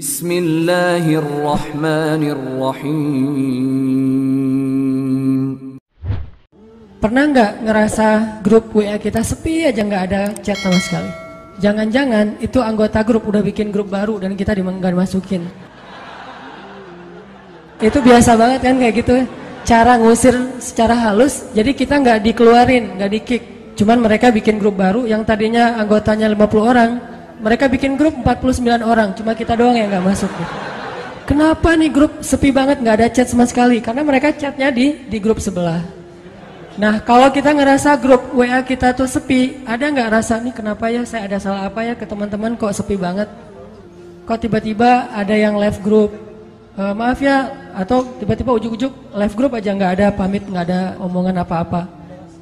Bismillahirrahmanirrahim. Pernah nggak ngerasa grup WA kita sepi aja, nggak ada chat sama sekali? Jangan-jangan itu anggota grup udah bikin grup baru dan kita nggak dimasukin. Itu biasa banget kan kayak gitu. Cara ngusir secara halus, jadi kita nggak dikeluarin, nggak di-kick. Cuman mereka bikin grup baru yang tadinya anggotanya 50 orang, mereka bikin grup 49 orang, cuma kita doang yang nggak masuk gitu. Kenapa nih grup sepi banget, nggak ada chat sama sekali? Karena mereka chatnya di grup sebelah. Nah, kalau kita ngerasa grup WA kita tuh sepi, ada nggak rasa nih kenapa ya, saya ada salah apa ya ke teman-teman kok sepi banget? Kok tiba-tiba ada yang left group? Maaf ya, atau tiba-tiba ujuk-ujuk left group aja, nggak ada pamit, nggak ada omongan apa-apa.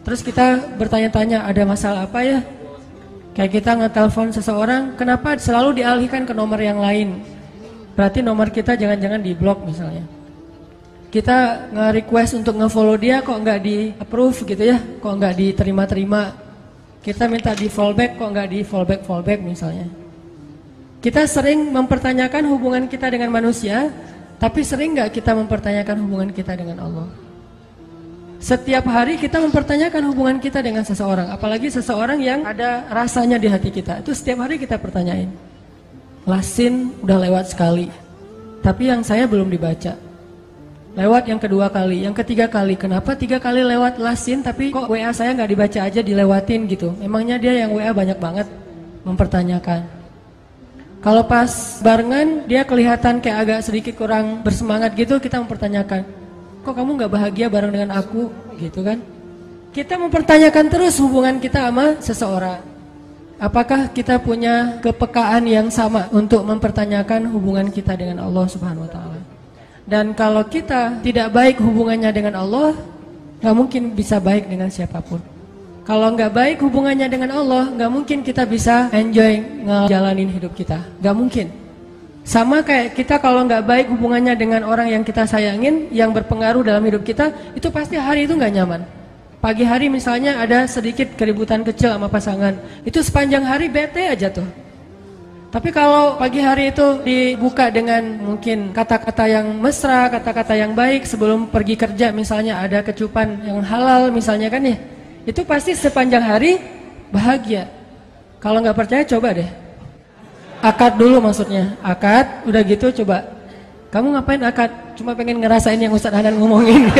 Terus kita bertanya-tanya, ada masalah apa ya? Kayak kita ngetelepon seseorang, kenapa selalu dialihkan ke nomor yang lain? Berarti nomor kita jangan-jangan di blok misalnya. Kita nge-request untuk nge-follow dia kok nggak di-approve gitu ya, kok nggak diterima-terima. Kita minta di-fallback kok nggak di-fallback misalnya. Kita sering mempertanyakan hubungan kita dengan manusia, tapi sering nggak kita mempertanyakan hubungan kita dengan Allah? Setiap hari kita mempertanyakan hubungan kita dengan seseorang, apalagi seseorang yang ada rasanya di hati kita. Itu setiap hari kita pertanyain. Lasin udah lewat sekali, tapi yang saya belum dibaca. Lewat yang kedua kali, yang ketiga kali. Kenapa 3 kali lewat lasin, tapi kok WA saya nggak dibaca aja, dilewatin gitu? Emangnya dia yang WA banyak banget? Mempertanyakan. Kalau pas barengan dia kelihatan kayak agak sedikit kurang bersemangat gitu, kita mempertanyakan, kok kamu nggak bahagia bareng dengan aku, gitu kan? Kita mempertanyakan terus hubungan kita sama seseorang. Apakah kita punya kepekaan yang sama untuk mempertanyakan hubungan kita dengan Allah Subhanahu Wa Taala? Dan kalau kita tidak baik hubungannya dengan Allah, nggak mungkin bisa baik dengan siapapun. Kalau nggak baik hubungannya dengan Allah, nggak mungkin kita bisa enjoy ngejalanin hidup kita. Nggak mungkin. Sama kayak kita kalau nggak baik hubungannya dengan orang yang kita sayangin, yang berpengaruh dalam hidup kita, itu pasti hari itu nggak nyaman. Pagi hari misalnya ada sedikit keributan kecil sama pasangan, itu sepanjang hari bete aja tuh. Tapi kalau pagi hari itu dibuka dengan mungkin kata-kata yang mesra, kata-kata yang baik sebelum pergi kerja, misalnya ada kecupan yang halal misalnya kan ya, itu pasti sepanjang hari bahagia. Kalau nggak percaya coba deh. Akad dulu maksudnya, akad, udah gitu coba. Kamu ngapain akad? Cuma pengen ngerasain yang Ustadz Hanan ngomongin.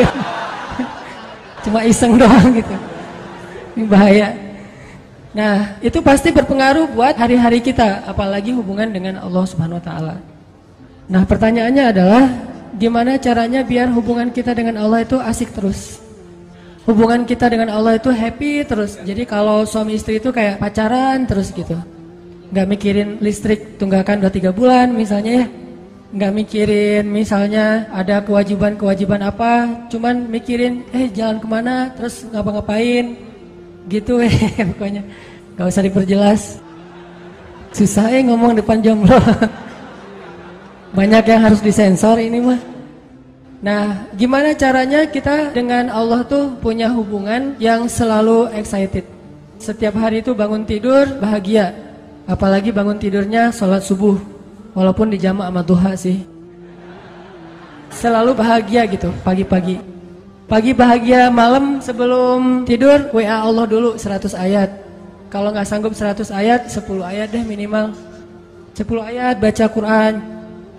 Cuma iseng doang gitu. Ini bahaya. Nah, itu pasti berpengaruh buat hari-hari kita, apalagi hubungan dengan Allah Subhanahu Wa Taala. Nah, pertanyaannya adalah, gimana caranya biar hubungan kita dengan Allah itu asik terus? Hubungan kita dengan Allah itu happy terus. Jadi kalau suami istri itu kayak pacaran terus gitu. Nggak mikirin listrik tunggakan udah 3 bulan misalnya ya. Nggak mikirin misalnya ada kewajiban apa, cuman mikirin jalan kemana, terus ngapa-ngapain gitu pokoknya nggak usah diperjelas. Susah ngomong depan jomblo. Banyak yang harus disensor ini mah. Nah, gimana caranya kita dengan Allah tuh punya hubungan yang selalu excited. Setiap hari itu bangun tidur bahagia. Apalagi bangun tidurnya sholat subuh. Walaupun dijamak sama duha sih. Selalu bahagia gitu pagi-pagi. Pagi bahagia, malam sebelum tidur WA Allah dulu 100 ayat. Kalau nggak sanggup 100 ayat, 10 ayat deh minimal. 10 ayat baca Quran.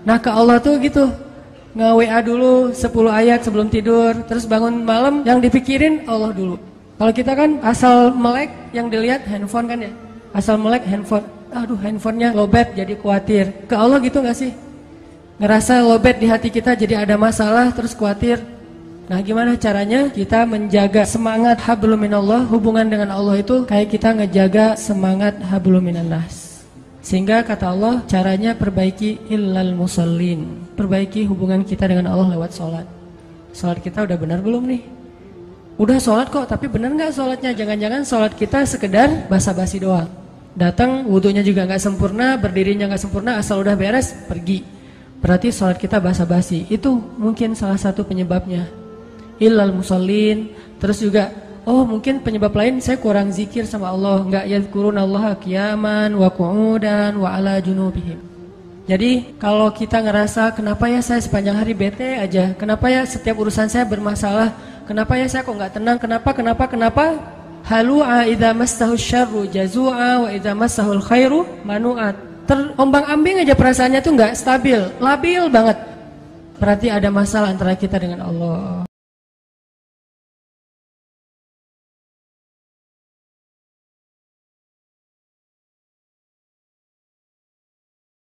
Nah, ke Allah tuh gitu. Nge-WA dulu 10 ayat sebelum tidur. Terus bangun malam yang dipikirin Allah dulu. Kalau kita kan asal melek yang dilihat handphone kan ya. Asal melek handphone. Aduh, handphonenya lowbat jadi khawatir. Ke Allah gitu gak sih? Ngerasa lowbat di hati kita jadi ada masalah terus khawatir. Nah, gimana caranya kita menjaga semangat hablum minallah, hubungan dengan Allah itu kayak kita ngejaga semangat hablum minannas. Sehingga kata Allah, caranya perbaiki illal musallin. Perbaiki hubungan kita dengan Allah lewat sholat. Sholat kita udah benar belum nih? Udah sholat kok, tapi benar gak sholatnya? Jangan-jangan sholat kita sekedar basa-basi doang. Datang, wudunya juga nggak sempurna, berdirinya nggak sempurna, asal udah beres, pergi. Berarti sholat kita basa-basi. Itu mungkin salah satu penyebabnya. Illal musallin. Terus juga, mungkin penyebab lain saya kurang zikir sama Allah, nggak yadhkurunallaha qiyaman wa qu'udan wa ala junubihim. Jadi kalau kita ngerasa kenapa ya saya sepanjang hari bete aja, kenapa ya setiap urusan saya bermasalah, kenapa ya saya kok nggak tenang, kenapa? Halu'a idza massahu syarru jazu'a wa idza massahul khairu manu'at. Terombang-ambing aja perasaannya tuh nggak stabil, labil banget. Berarti ada masalah antara kita dengan Allah.